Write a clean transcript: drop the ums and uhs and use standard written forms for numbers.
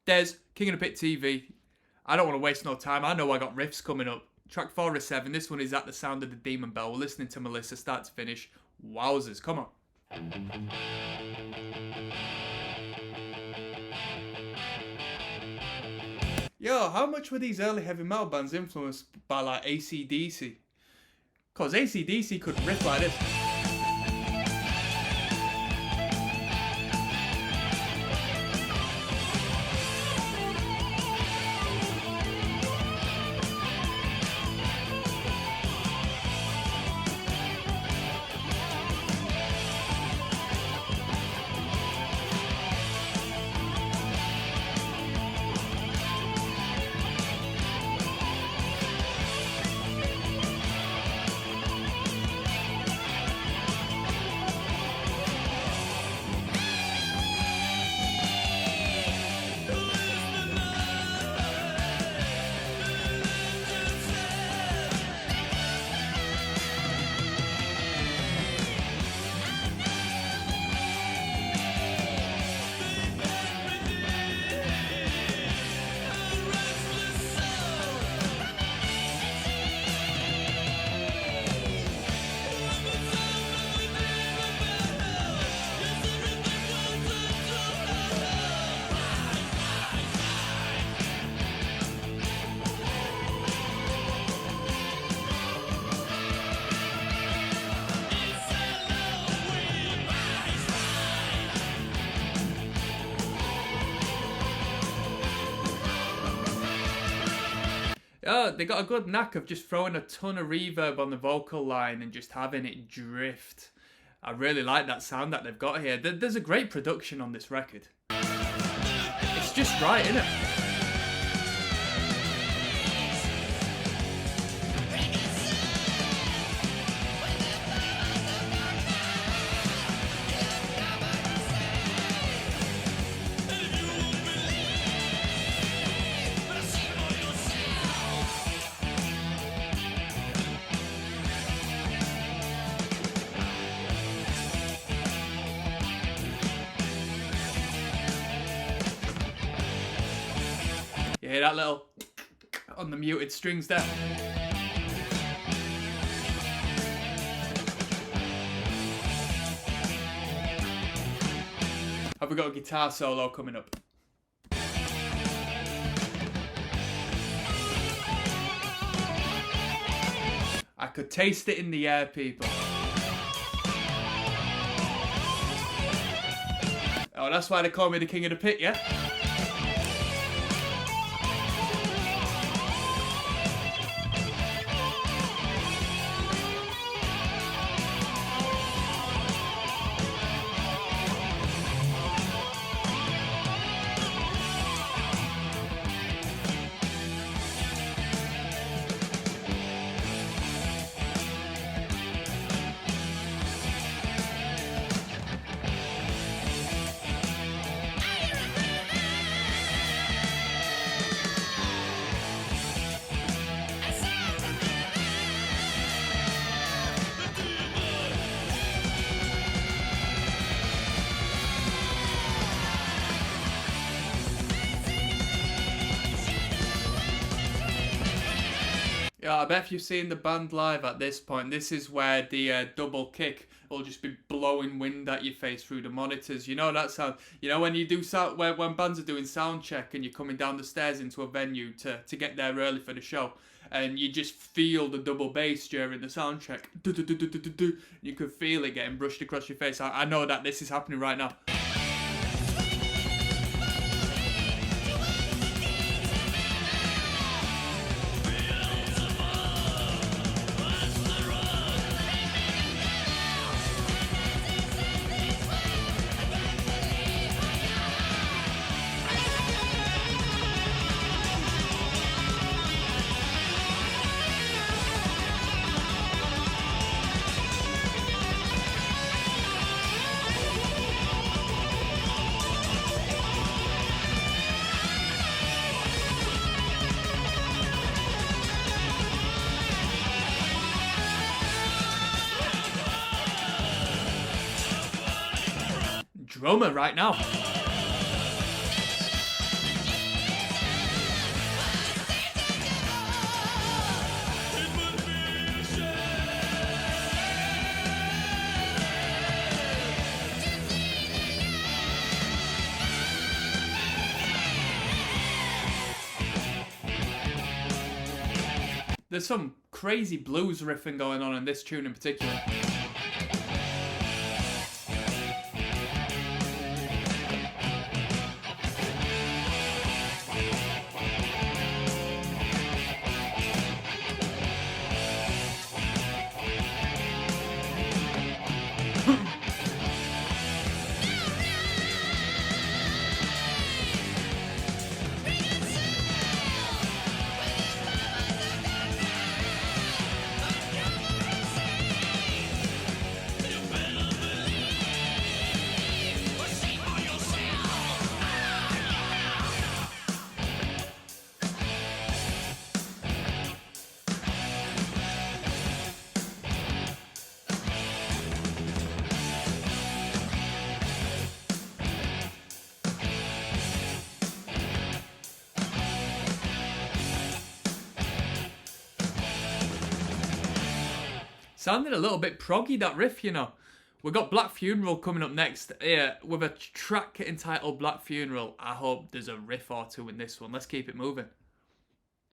Des, King of the Pit TV. I don't want to waste no time. I know I got riffs coming up. Track 4 is 7. This one is At the Sound of the Demon Bell. We're listening to Melissa start to finish. Wowzers, come on. Yo, how much were these early heavy metal bands influenced by like AC/DC? Because AC/DC could riff like this. They got a good knack of just throwing a ton of reverb on the vocal line and just having it drift. I really like that sound that they've got here. There's a great production on this record. It's just right, isn't it? You hear that little on the muted strings there? Have we got a guitar solo coming up? I could taste it in the air, people. Oh, that's why they call me the King of the Pit, yeah? Yeah, I bet if you've seen the band live at this point, this is where the double kick will just be blowing wind at your face through the monitors. You know that sound. You know when you do sound, when bands are doing sound check and you're coming down the stairs into a venue to get there early for the show, and you just feel the double bass during the sound check. You can feel it getting brushed across your face. I know that this is happening right now. Drummer right now. There's some crazy blues riffing going on in this tune in particular. Sounded a little bit proggy, that riff, you know. We've got Black Funeral coming up next with a track entitled Black Funeral. I hope there's a riff or two in this one. Let's keep it moving.